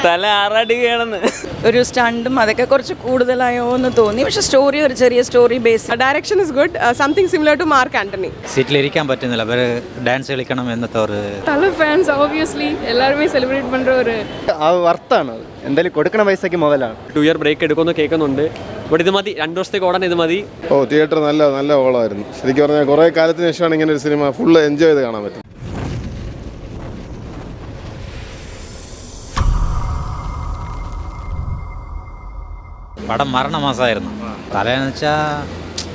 തല ആറാടുകയാണെന്ന്. ഒരു സ്റ്റണ്ടും അതൊക്കെ കുറച്ച് കൂടുതലായോ എന്ന് തോന്നി. പക്ഷെ സ്റ്റോറി ഒരു ചെറിയ story base. Direction is good. Something similar to Mark Antony. സീറ്റിലിരിക്കാൻ പറ്റുന്നില്ല, അവർ ഡാൻസ് കളിക്കണം എന്നത്തെ ഒരു തല ഫാൻസ് ഓബിയസ്ലി എല്ലാവരുമേ സെലിബ്രേറ്റ് പண்ற ഒരു വർത്താണ്. എന്തായാലും കൊടുക്കണ പൈസക്ക് മുതലാണ്. 2 ഇയർ ബ്രേക്ക് എടുക്കുമെന്ന് കേൾക്കുന്നുണ്ട്. ബട്ട് ഇത് മതി, 2 വർഷത്തേക്ക് ഓടാൻ ഇത് മതി. തിയേറ്റർ നല്ല ഓളമായിരുന്നു. ശരിക്കും പറഞ്ഞാൽ കുറേ കാലത്തിന് ശേഷമാണ് ഇങ്ങനെ ഒരു സിനിമ ഫുള്ള് എൻജോയ് ചെയ്ത് കാണാൻ പറ്റും. പടം മരണമാസമായിരുന്നു. തലേന്ന് വെച്ചാൽ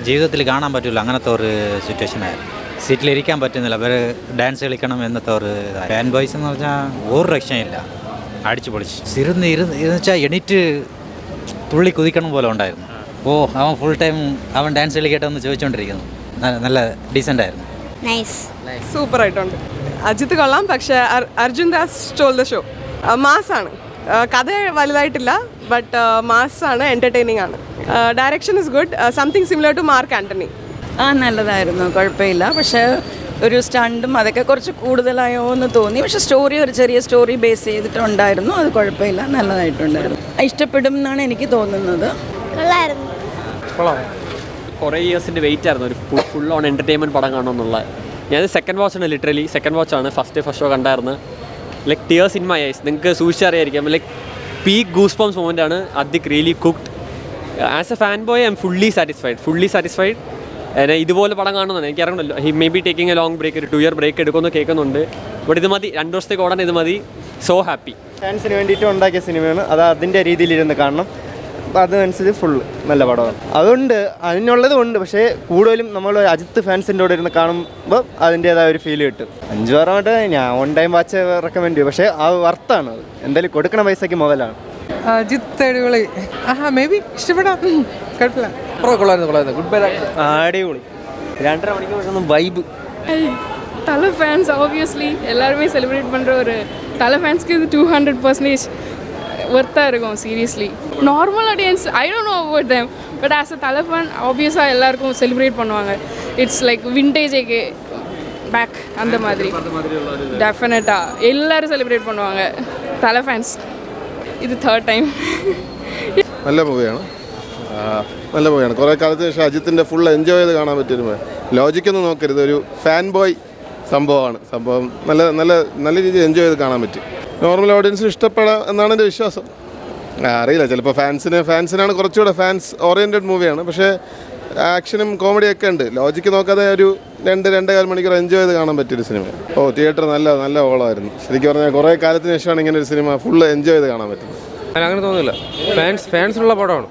ജീവിതത്തിൽ കാണാൻ പറ്റില്ല, അങ്ങനത്തെ ഒരു സിറ്റുവേഷനായിരുന്നു. സീറ്റിലിരിക്കാൻ പറ്റുന്നില്ല, അവർ ഡാൻസ് കളിക്കണം എന്നത്തെ ഒരു ഫാൻ ബോയ്സ് എന്ന് പറഞ്ഞാൽ ഒരു രക്ഷയില്ല, അടിച്ചു പൊളിച്ച് ഇരുന്ന് വെച്ചാൽ എണീറ്റ് തുള്ളി കുതിക്കണം പോലെ ഉണ്ടായിരുന്നു. അവൻ ഫുൾ ടൈം അവൻ ഡാൻസ് കളിക്കട്ടെ എന്ന് ചോദിച്ചുകൊണ്ടിരിക്കുന്നു. നല്ല ഡീസൻ്റ് ആയിരുന്നു. സൂപ്പർ ആയിട്ടുണ്ട്. അജിത്ത് കൊള്ളാം, പക്ഷേ Arjun Das stole the show. മാസാണ്, കഥ വലുതായിട്ടില്ല, ബട്ട് മാസാണ്, എൻ്റർടൈനിങ് ആണ്. Direction is good. Something similar to Mark Antony. നല്ലതായിരുന്നു, കുഴപ്പമില്ല. പക്ഷേ ഒരു സ്റ്റണ്ടും അതൊക്കെ കുറച്ച് കൂടുതലായോ എന്ന് തോന്നി. പക്ഷെ സ്റ്റോറി ഒരു ചെറിയ സ്റ്റോറി ബേസ് ചെയ്തിട്ടുണ്ടായിരുന്നു. അത് കുഴപ്പമില്ല, നല്ലതായിട്ടുണ്ടായിരുന്നു. ഇഷ്ടപ്പെടും എന്നാണ് എനിക്ക് തോന്നുന്നത്. കുറേ ഇയേഴ്സിൻ്റെ വെയിറ്റ് ആയിരുന്നു ഒരു ഫുൾ ഓൺ എൻ്റർടൈൻമെൻറ്റ് പടം കാണണമെന്നുള്ള. ഞാൻ സെക്കൻഡ് വാച്ചാണ്, ലിറ്ററലി സെക്കൻഡ് വാച്ചാണ്. ഫസ്റ്റ് ഷോ കണ്ടായിരുന്നു. Like tears in my eyes. നിങ്ങൾക്ക് സൂക്ഷിച്ചറിയായിരിക്കാം. Like peak goose bumps moment ആണ്. Adhik really cooked. As a fan boy I am fully satisfied. ഇതുപോലെ പടം കാണുന്നതാണ്. എനിക്ക് അറിയണമല്ലോ, he may be taking a long break, ഒരു 2 ഇയർ ബ്രേക്ക് എടുക്കുമെന്ന് കേൾക്കുന്നുണ്ട്. ബട്ട് ഇത് മതി, 2 വർഷത്തേക്ക് ഓടാൻ ഇത് മതി. So happy. ഫാൻസിന് വേണ്ടിയിട്ട് ഉണ്ടാക്കിയ സിനിമയാണ്. അത് അതിൻ്റെ രീതിയിലിരുന്ന് കാണണം. അപ്പോൾ അതനുസരിച്ച് ഫുള്ള് നല്ല പടമാണ്. അതുകൊണ്ട് അതിനുള്ളതും ഉണ്ട്. പക്ഷേ കൂടുതലും നമ്മൾ അജിത്ത് ഫാൻസിൻ്റെ കൂടെ ഇരുന്ന് കാണുമ്പോൾ അതിൻ്റേതായ ഒരു ഫീൽ കിട്ടും. 5-6 ഞാൻ 1 ടൈം വാച്ച് റെക്കമെൻഡ് ചെയ്യും. പക്ഷേ ആ വർത്താണ്. അത് എന്തായാലും കൊടുക്കണ പൈസക്ക് മുതലാണ്. അജിത്ത് അടിപൊളി. മേ ബി ഇഷ്ടപ്പെടാം, കുഴപ്പമില്ല. Good bye. അടിപൊളി. 2.5 മണിക്കൂർ വൈബ്. தல ஃபேன்ஸ் ஆப்வியஸ்லி எல்லாருமே செலிப்ரேட் பண்ணுற ஒரு தல ஃபேன்ஸ்க்கு இது 200% ஒர்த்தாக இருக்கும். Seriously normal audience I don't know about them, but as a தல ஃபேன் ஆப்வியஸாக எல்லாருக்கும் செலிப்ரேட் பண்ணுவாங்க. இட்ஸ் லைக் விண்டேஜ் பேக் அந்த மாதிரி. டெஃபினட்டாக எல்லோரும் செலிப்ரேட் பண்ணுவாங்க தல ஃபேன்ஸ். ഇത് 3rd ടൈം. നല്ല മൂവിയാണ്. കുറേ കാലത്തിന് ശേഷം അജിത്തിൻ്റെ ഫുൾ എൻജോയ് ചെയ്ത് കാണാൻ പറ്റിയൊരു ലോജിക്കൊന്നും നോക്കരുത്. ഒരു ഫാൻ ബോയ് സംഭവമാണ്. നല്ല രീതിയിൽ എൻജോയ് ചെയ്ത് കാണാൻ പറ്റും. നോർമൽ ഓഡിയൻസിന് ഇഷ്ടപ്പെടാം എന്നാണ് എൻ്റെ വിശ്വാസം. അറിയില്ല, ചിലപ്പോൾ ഫാൻസിനാണ് കുറച്ചുകൂടെ ഫാൻസ് ഓറിയൻറ്റഡ് മൂവിയാണ്. പക്ഷേ ആക്ഷനും കോമഡിയൊക്കെ ഉണ്ട്. ലോജിക്ക് നോക്കാതെ ഒരു 2-2.25 മണിക്കൂർ എൻജോയ് ചെയ്ത് കാണാൻ പറ്റിയൊരു സിനിമ. തിയേറ്റർ നല്ല ഓളമായിരുന്നു. ശരിക്കും പറഞ്ഞാൽ കുറേ കാലത്തിന് ശേഷമാണ് ഇങ്ങനെ ഒരു സിനിമ ഫുള്ള് എൻജോയ് ചെയ്ത് കാണാൻ പറ്റുന്നത്. അങ്ങനെ തോന്നുന്നില്ല. ഫാൻസിനുള്ള പടമാണ്.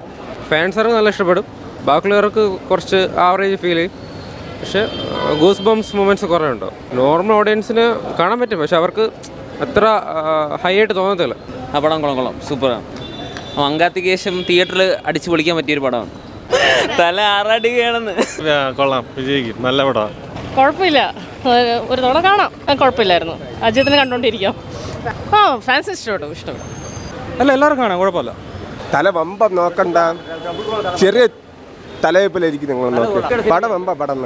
ഫാൻസർക്ക് നല്ല ഇഷ്ടപ്പെടും. ബാക്കിയുള്ളവർക്ക് കുറച്ച് ആവറേജ് ഫീൽ ചെയ്യും. പക്ഷേ ഗൂസ് ബംസ് മൊമെൻറ്റ്സ് കുറേ ഉണ്ടോ. നോർമൽ ഓഡിയൻസിന് കാണാൻ പറ്റും, പക്ഷെ അവർക്ക് അത്ര ഹൈ ആയിട്ട് തോന്നത്തില്ല. ആ പടം കൊള്ളാം, സൂപ്പറാണ്. അങ്കാത്തിക്ക് ശേഷം തിയേറ്ററിൽ അടിച്ചു പൊളിക്കാൻ പറ്റിയൊരു പടമാണ്. തല ആറാടുകയാണെന്ന്. കൊള്ളാം, വിജയിക്കും. നല്ല പടമാണ്. കുഴപ്പമില്ല, ഒരു തവണ കാണാം. കുഴപ്പമില്ലായിരുന്നു. അജിത്തിനെ കണ്ടുകൊണ്ടിരിക്കാം. ഫാൻസ് ഇഷ്ടപ്പെട്ടു. അല്ല, എല്ലാവരും കാണാം, കുഴപ്പമില്ല. തല വമ്പം നോക്കണ്ട, ചെറിയ തലവെപ്പിലായിരിക്കും നിങ്ങൾ നോക്കി. പടം വമ്പ പടം.